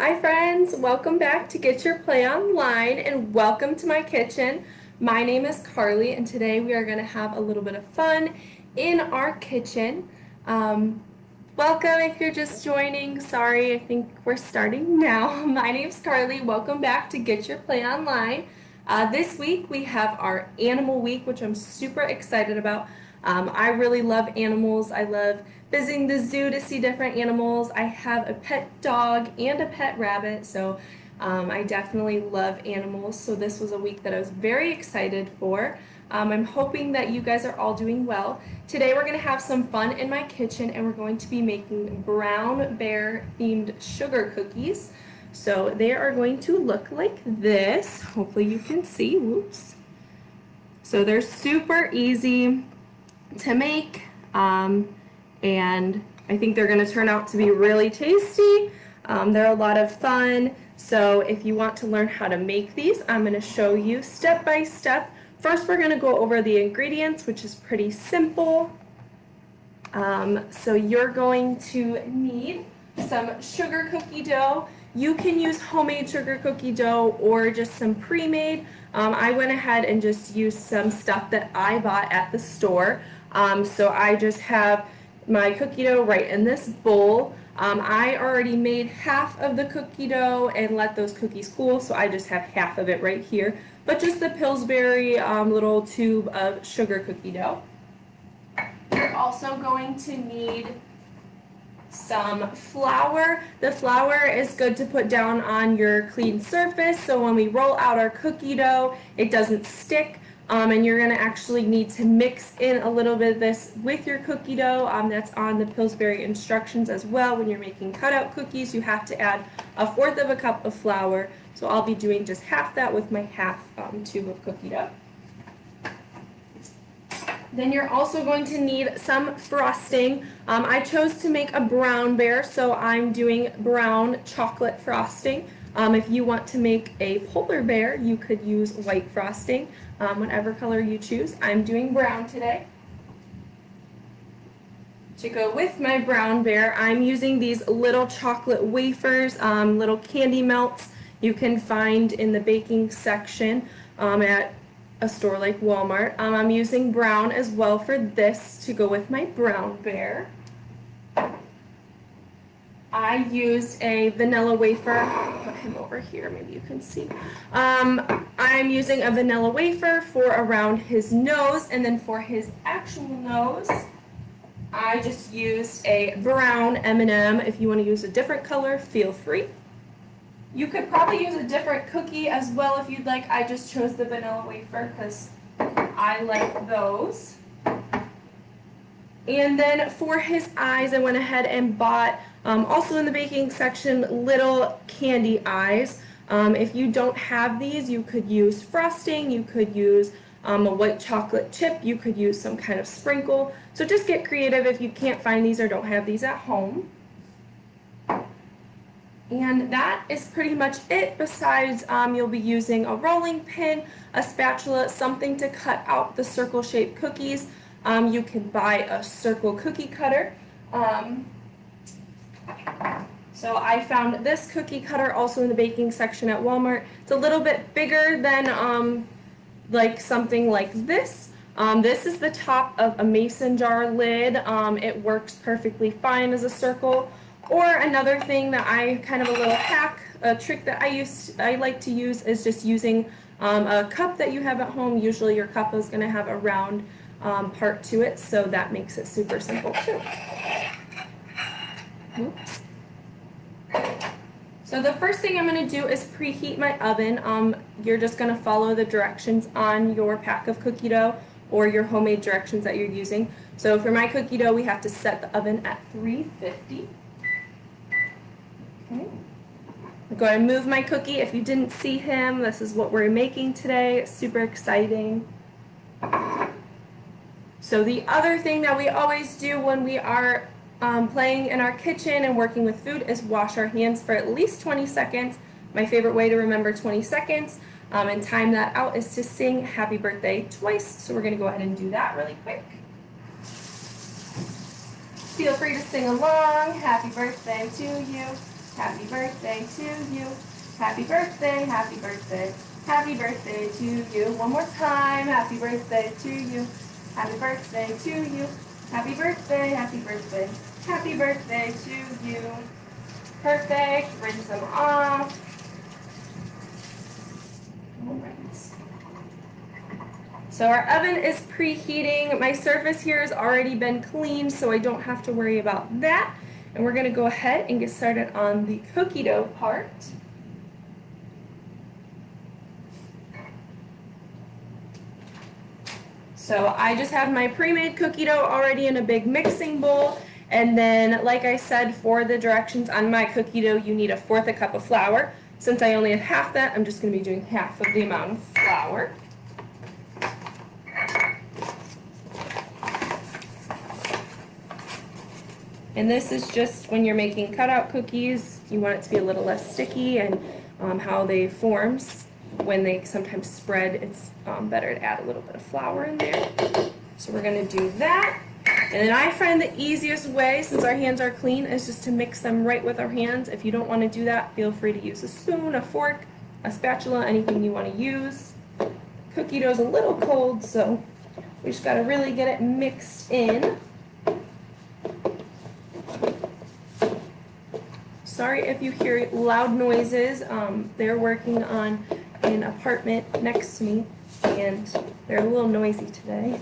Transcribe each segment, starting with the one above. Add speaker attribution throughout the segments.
Speaker 1: Hi friends, welcome back to Get Your Play Online and welcome to my kitchen. My name is Carly and today we are going to have a little bit of fun in our kitchen. Welcome if you're just joining. Sorry, I think we're starting now. My name's Carly. Welcome back to Get Your Play Online. This week we have our Animal Week, which I'm super excited about. I really love animals. I love visiting the zoo to see different animals. I have a pet dog and a pet rabbit, so I definitely love animals. So this was a week that I was very excited for. I'm hoping that you guys are all doing well. Today we're going to have some fun in my kitchen and we're going to be making brown bear themed sugar cookies. So they are going to look like this. Hopefully you can see. Whoops. So they're super easy to make, and I think they're going to turn out to be really tasty. They're a lot of fun. So if you want to learn how to make these, I'm going to show you step by step. First, we're going to go over the ingredients, which is pretty simple. So you're going to need some sugar cookie dough. You can use homemade sugar cookie dough or just some pre-made. I went ahead and just used some stuff that I bought at the store. So I just have my cookie dough right in this bowl. I already made half of the cookie dough and let those cookies cool, so I just have half of it right here. But just the Pillsbury little tube of sugar cookie dough. You're also going to need some flour. The flour is good to put down on your clean surface so when we roll out our cookie dough it doesn't stick. And you're going to actually need to mix in a little bit of this with your cookie dough. That's on the Pillsbury instructions as well. When you're making cutout cookies, you have to add 1/4 of a cup of flour. So I'll be doing just half that with my half tube of cookie dough. Then you're also going to need some frosting. I chose to make a brown bear, so I'm doing brown chocolate frosting. If you want to make a polar bear, you could use white frosting, whatever color you choose. I'm doing brown today. To go with my brown bear, I'm using these little chocolate wafers, little candy melts you can find in the baking section at a store like Walmart. I'm using brown as well for this to go with my brown bear. I used a vanilla wafer. I'll put him over here, maybe you can see. I'm using a vanilla wafer for around his nose, and then for his actual nose, I just used a brown M&M. If you want to use a different color, feel free. You could probably use a different cookie as well if you'd like. I just chose the vanilla wafer because I like those. And then for his eyes, I went ahead and bought, also in the baking section, little candy eyes. If you don't have these, you could use frosting, you could use a white chocolate chip, you could use some kind of sprinkle. So just get creative if you can't find these or don't have these at home. And that is pretty much it. Besides, you'll be using a rolling pin, a spatula, something to cut out the circle-shaped cookies. You can buy a circle cookie cutter. So I found this cookie cutter also in the baking section at Walmart. It's a little bit bigger than like something like this. This is the top of a mason jar lid. It works perfectly fine as a circle. Or another thing that I kind of a little hack, a trick that I like to use is just using a cup that you have at home. Usually your cup is going to have a round part to it, so that makes it super simple too. Oops. So the first thing I'm going to do is preheat my oven. You're just going to follow the directions on your pack of cookie dough or your homemade directions that you're using. So for my cookie dough, we have to set the oven at 350. Okay. I'm going to move my cookie. If you didn't see him, this is what we're making today. It's super exciting. So the other thing that we always do when we are playing in our kitchen and working with food is wash our hands for at least 20 seconds. My favorite way to remember 20 seconds and time that out is to sing happy birthday twice. So we're going to go ahead and do that really quick. Feel free to sing along. Happy birthday to you. happy birthday to you. Happy birthday, happy birthday, happy birthday to you. One more time, happy birthday to you. Happy birthday to you. Happy birthday, happy birthday, happy birthday to you. Perfect, rinse them off. All right. So our oven is preheating. My surface here has already been cleaned, so I don't have to worry about that. And we're gonna go ahead and get started on the cookie dough part. So I just have my pre-made cookie dough already in a big mixing bowl. And then, like I said, for the directions on my cookie dough, you need 1/4 cup of flour. Since I only have half that, I'm just gonna be doing half of the amount of flour. And this is just when you're making cutout cookies, you want it to be a little less sticky, and how they form when they sometimes spread, it's better to add a little bit of flour in there. So we're going to do that. And then I find the easiest way, since our hands are clean, is just to mix them right with our hands. If you don't want to do that, feel free to use a spoon, a fork, a spatula, anything you want to use. Cookie dough's a little cold, so we just got to really get it mixed in. Sorry if you hear loud noises. They're working on an apartment next to me, and they're a little noisy today.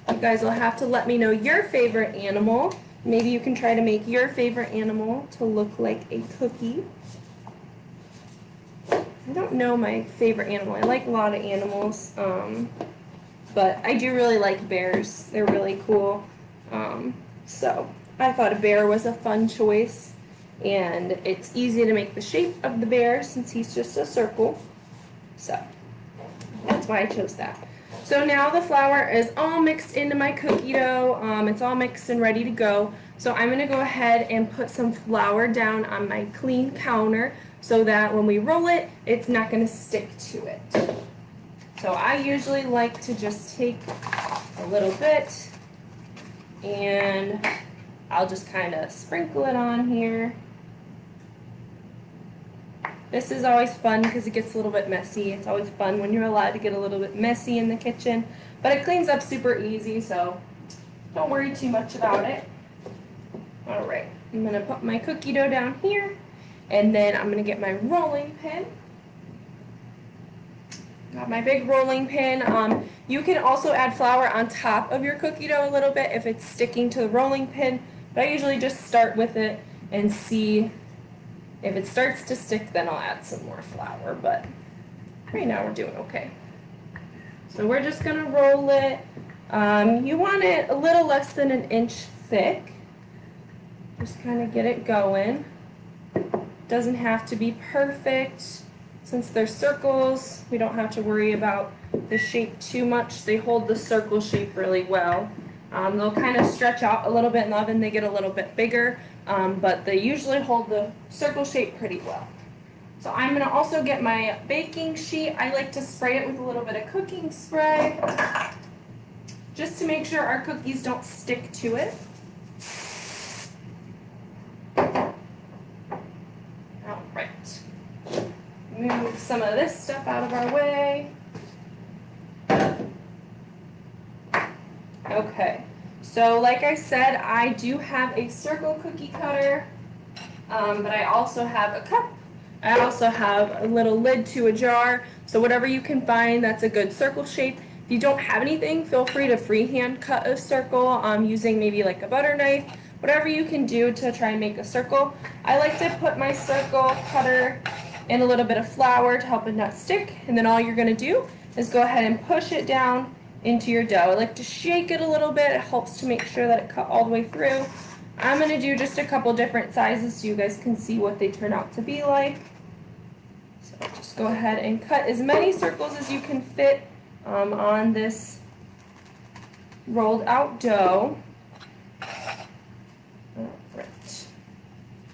Speaker 1: You guys will have to let me know your favorite animal. Maybe you can try to make your favorite animal to look like a cookie. I don't know my favorite animal. I like a lot of animals, but I do really like bears. They're really cool. So I thought a bear was a fun choice, and it's easy to make the shape of the bear since he's just a circle. So that's why I chose that. So now the flour is all mixed into my cookie dough. It's all mixed and ready to go. So I'm going to go ahead and put some flour down on my clean counter so that when we roll it, it's not going to stick to it. So I usually like to just take a little bit, and I'll just kind of sprinkle it on here. This is always fun because it gets a little bit messy. It's always fun when you're allowed to get a little bit messy in the kitchen, but it cleans up super easy, so don't worry too much about it. All right, I'm gonna put my cookie dough down here, and then I'm gonna get my rolling pin. Got my big rolling pin. You can also add flour on top of your cookie dough a little bit if it's sticking to the rolling pin, but I usually just start with it and see if it starts to stick, then I'll add some more flour, but right now we're doing okay. So we're just gonna roll it. You want it a little less than 1 inch thick. Just kind of get it going. Doesn't have to be perfect. Since they're circles, we don't have to worry about the shape too much. They hold the circle shape really well. They'll kind of stretch out a little bit in the oven. They get a little bit bigger, but they usually hold the circle shape pretty well. So I'm going to also get my baking sheet. I like to spray it with a little bit of cooking spray, just to make sure our cookies don't stick to it. All right. Move some of this stuff out of our way. Okay, so like I said, I do have a circle cookie cutter, but I also have a cup. I also have a little lid to a jar, so whatever you can find that's a good circle shape. If you don't have anything, feel free to freehand cut a circle using maybe like a butter knife, whatever you can do to try and make a circle. I like to put my circle cutter in a little bit of flour to help it not stick, and then all you're going to do is go ahead and push it down into your dough. I like to shake it a little bit. It helps to make sure that it cut all the way through. I'm going to do just a couple different sizes so you guys can see what they turn out to be like. So just go ahead and cut as many circles as you can fit on this rolled out dough. All right.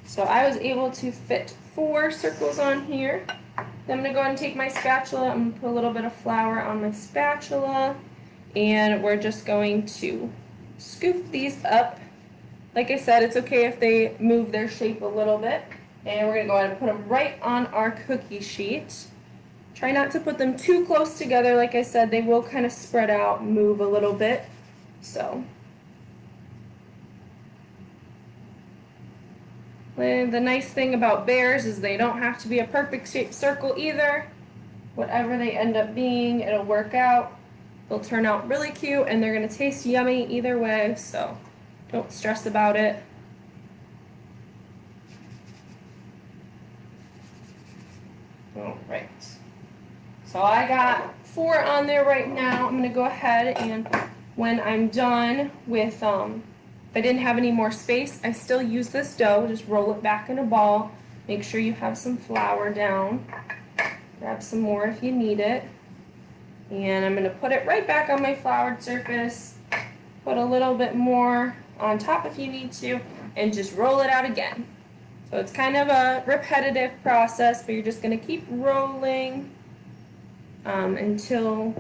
Speaker 1: So I was able to fit 4 circles on here. Then I'm going to go ahead and take my spatula. I'm going to put a little bit of flour on my spatula, and we're just going to scoop these up Like I said, it's okay if they move their shape a little bit. And we're going to go ahead and put them right on our cookie sheet. Try not to put them too close together. Like I said, they will kind of spread out, move a little bit. So, and the nice thing about bears is they don't have to be a perfect shaped circle either. Whatever they end up being, it'll work out. They'll turn out really cute and they're going to taste yummy either way, so don't stress about it. All right. So I got 4 on there right now. I'm going to go ahead and when I'm done with, if I didn't have any more space, I still use this dough. Just roll it back in a ball. Make sure you have some flour down. Grab some more if you need it. And I'm going to put it right back on my floured surface. Put a little bit more on top if you need to, and just roll it out again. So it's kind of a repetitive process, but you're just going to keep rolling until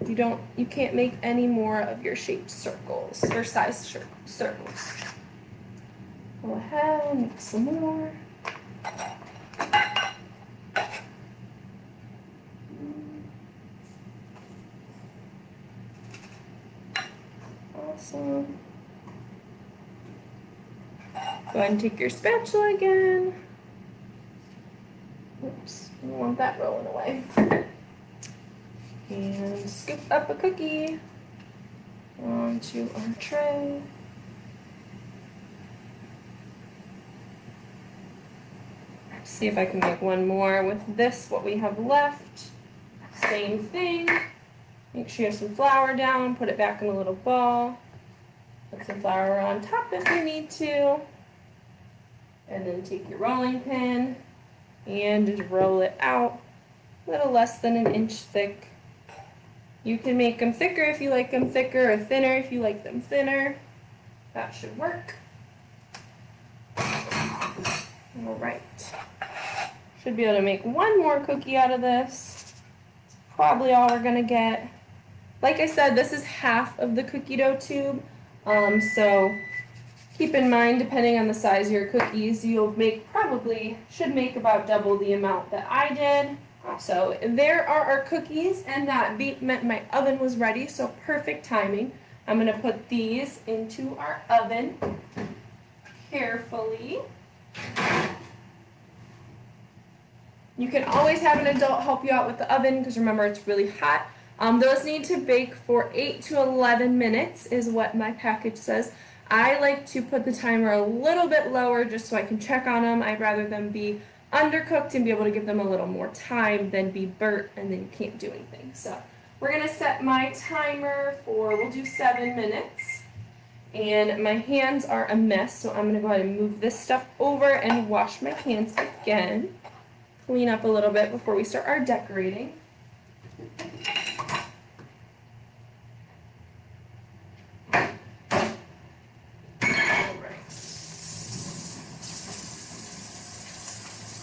Speaker 1: you can't make any more of your shaped circles or size circles. Go ahead and make some more. Awesome. Go ahead and take your spatula again. Oops, I don't want that rolling away. And scoop up a cookie onto our tray. See if I can make one more with this, what we have left. Same thing. Make sure you have some flour down, put it back in a little ball. Put some flour on top if you need to. And then take your rolling pin and just roll it out a little less than an inch thick. You can make them thicker if you like them thicker, or thinner if you like them thinner. That should work. All right. Should be able to make one more cookie out of this. It's probably all we're gonna get. Like I said, this is half of the cookie dough tube. So keep in mind, depending on the size of your cookies, you'll should make about double the amount that I did. So there are our cookies, and that beep meant my oven was ready, so perfect timing. I'm gonna put these into our oven carefully. You can always have an adult help you out with the oven, because remember, it's really hot. Those need to bake for 8 to 11 minutes is what my package says. I like to put the timer a little bit lower just so I can check on them. I'd rather them be undercooked and be able to give them a little more time than be burnt and then you can't do anything. So we're going to set my timer for, we'll do 7 minutes. And my hands are a mess, so I'm going to go ahead and move this stuff over and wash my hands again. Clean up a little bit before we start our decorating.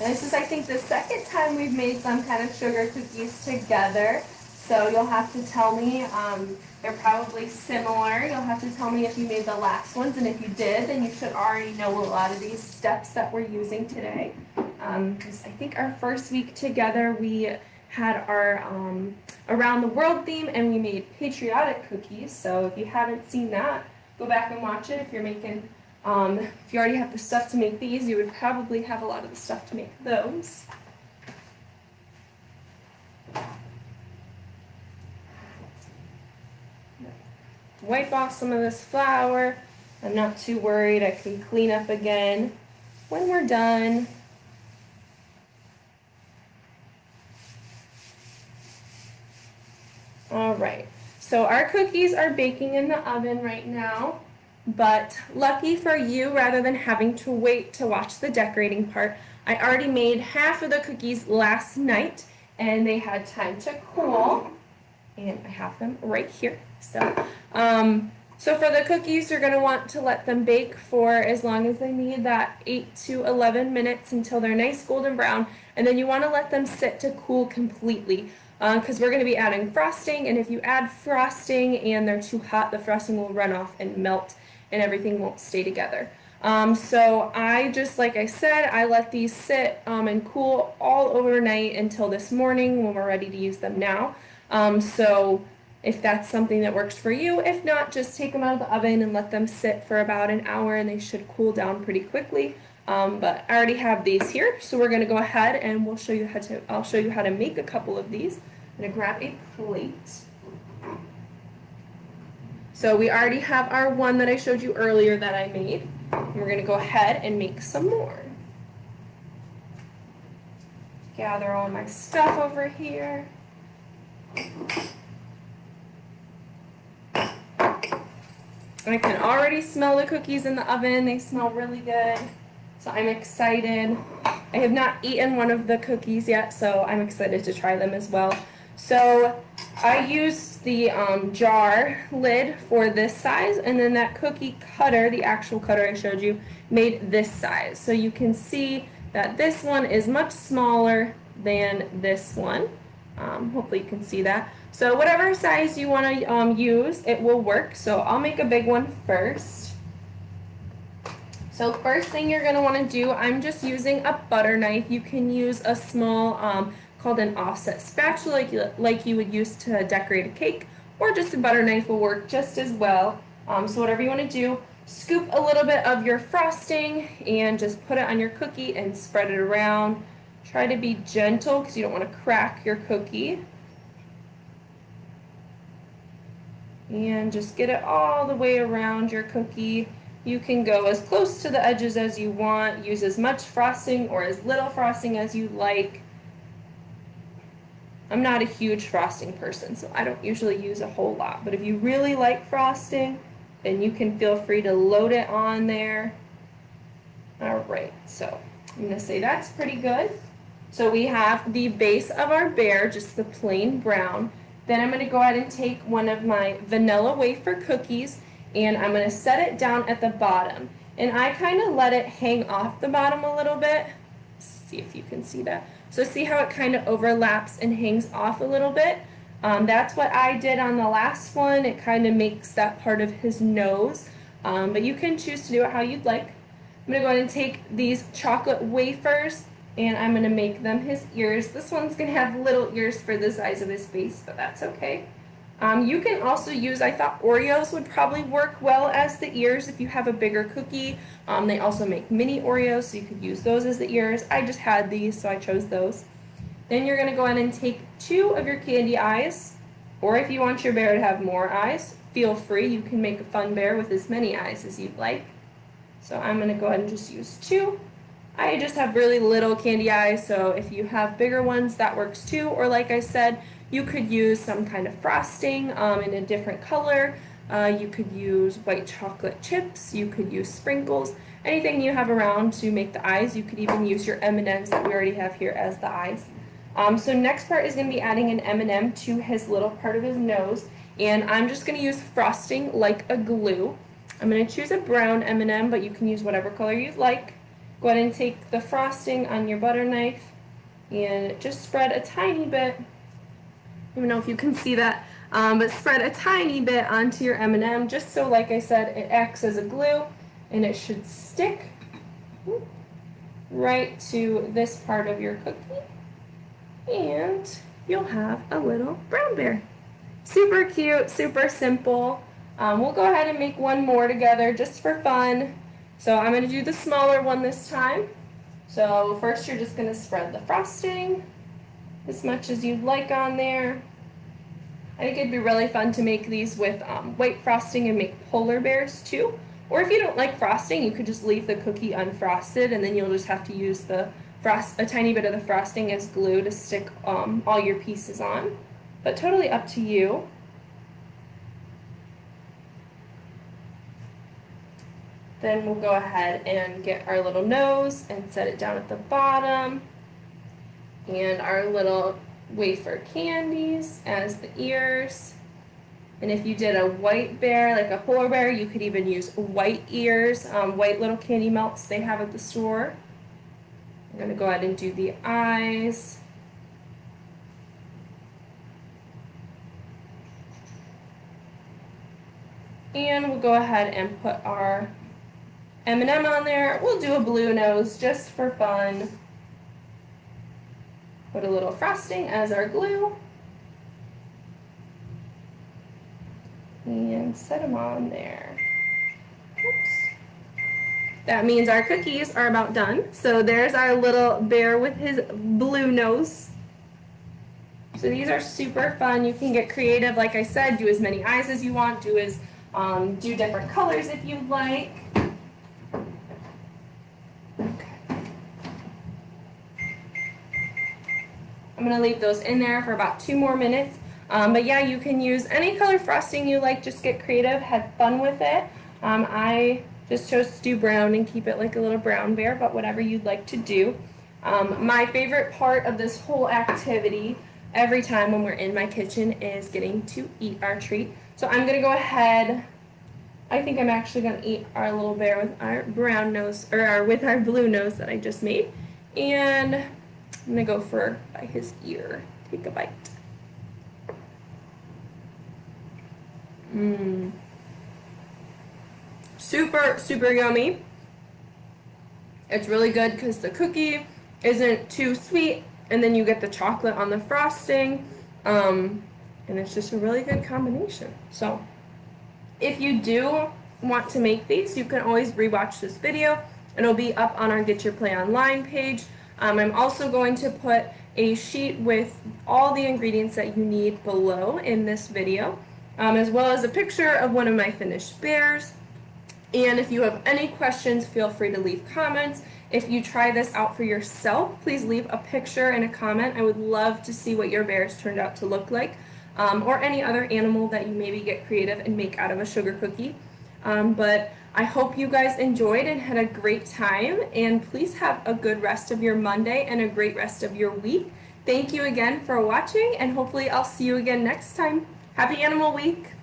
Speaker 1: And this is, I think, the second time we've made some kind of sugar cookies together. So you'll have to tell me, they're probably similar. You'll have to tell me if you made the last ones, and if you did, then you should already know a lot of these steps that we're using today. Because I think our first week together, we had our Around the World theme, and we made patriotic cookies. So if you haven't seen that, go back and watch it. If you're making if you already have the stuff to make these, you would probably have a lot of the stuff to make those. Wipe off some of this flour. I'm not too worried. I can clean up again when we're done. All right, so our cookies are baking in the oven right now. But lucky for you, rather than having to wait to watch the decorating part, I already made half of the cookies last night and they had time to cool. And I have them right here. So for the cookies, you're going to want to let them bake for as long as they need, that 8 to 11 minutes until they're nice golden brown. And then you want to let them sit to cool completely. because we're going to be adding frosting, and if you add frosting and they're too hot, the frosting will run off and melt and everything won't stay together. So I just, like I said, I let these sit and cool all overnight until this morning when we're ready to use them now. So if that's something that works for you, if not, just take them out of the oven and let them sit for about an hour and they should cool down pretty quickly. But I already have these here, so we're going to go ahead and I'll show you how to make a couple of these. I'm going to grab a plate. So we already have our one that I showed you earlier that I made. And we're going to go ahead and make some more. Gather all my stuff over here. I can already smell the cookies in the oven. They smell really good. So I'm excited. I have not eaten one of the cookies yet, so I'm excited to try them as well. So I used the jar lid for this size, and then that cookie cutter, the actual cutter I showed you, made this size. So you can see that this one is much smaller than this one. Hopefully you can see that. So whatever size you want to use, it will work. So I'll make a big one first. So first thing you're going to want to do, I'm just using a butter knife. You can use a small called an offset spatula like you would use to decorate a cake, or just a butter knife will work just as well. So whatever you want to do, scoop a little bit of your frosting and just put it on your cookie and spread it around. Try to be gentle because you don't want to crack your cookie. And just get it all the way around your cookie. You can go as close to the edges as you want, use as much frosting or as little frosting as you like. I'm not a huge frosting person, so I don't usually use a whole lot. But if you really like frosting, then you can feel free to load it on there. All right, so I'm going to say that's pretty good. So we have the base of our bear, just the plain brown. Then I'm going to go ahead and take one of my vanilla wafer cookies and I'm going to set it down at the bottom. And I kind of let it hang off the bottom a little bit. Let's see if you can see that. So see how it kind of overlaps and hangs off a little bit? That's what I did on the last one. It kind of makes that part of his nose. But you can choose to do it how you'd like. I'm going to go ahead and take these chocolate wafers and I'm going to make them his ears. This one's going to have little ears for the size of his face, but that's okay. You can also use, I thought Oreos would probably work well as the ears if you have a bigger cookie. They also make mini Oreos, so you could use those as the ears. I just had these, so I chose those. Then you're going to go ahead and take 2 of your candy eyes, or if you want your bear to have more eyes, feel free. You can make a fun bear with as many eyes as you'd like. So I'm going to go ahead and just use 2. I just have really little candy eyes, so if you have bigger ones, that works too. Or like I said, you could use some kind of frosting in a different color. You could use white chocolate chips. You could use sprinkles. Anything you have around to make the eyes. You could even use your M&Ms that we already have here as the eyes. So next part is going to be adding an M&M to his little part of his nose. And I'm just going to use frosting like a glue. I'm going to choose a brown M&M, but you can use whatever color you'd like. Go ahead and take the frosting on your butter knife and just spread a tiny bit. I don't know if you can see that, but spread a tiny bit onto your M&M just so, like I said, it acts as a glue and it should stick right to this part of your cookie. And you'll have a little brown bear. Super cute, super simple. We'll go ahead and make one more together just for fun. So I'm going to do the smaller one this time. So first you're just going to spread the frosting as much as you'd like on there. I think it'd be really fun to make these with white frosting and make polar bears too. Or if you don't like frosting, you could just leave the cookie unfrosted and then you'll just have to use a tiny bit of the frosting as glue to stick all your pieces on. But totally up to you. Then we'll go ahead and get our little nose and set it down at the bottom. And our little wafer candies as the ears. And if you did a white bear, like a polar bear, you could even use white ears, white little candy melts they have at the store. I'm going to go ahead and do the eyes. And we'll go ahead and put our M&M on there. We'll do a blue nose just for fun. Put a little frosting as our glue. And set them on there. Oops. That means our cookies are about done. So there's our little bear with his blue nose. So these are super fun. You can get creative, like I said, do as many eyes as you want, do different colors if you like. I'm going to leave those in there for about 2 more minutes. But yeah, you can use any color frosting you like. Just get creative, have fun with it. I just chose to do brown and keep it like a little brown bear, but whatever you'd like to do. My favorite part of this whole activity every time when we're in my kitchen is getting to eat our treat. So I'm going to go ahead. I think I'm actually going to eat our little bear with our brown nose, or with our blue nose that I just made. And I'm going to go by his ear. Take a bite. Super, super yummy. It's really good because the cookie isn't too sweet, and then you get the chocolate on the frosting, and it's just a really good combination. So if you do want to make these, you can always rewatch this video. It'll be up on our Get Your Play Online page. I'm also going to put a sheet with all the ingredients that you need below in this video, as well as a picture of one of my finished bears. And if you have any questions, feel free to leave comments. If you try this out for yourself, please leave a picture and a comment. I would love to see what your bears turned out to look like, or any other animal that you maybe get creative and make out of a sugar cookie. But I hope you guys enjoyed and had a great time, and please have a good rest of your Monday and a great rest of your week. Thank you again for watching, and hopefully I'll see you again next time. Happy Animal Week!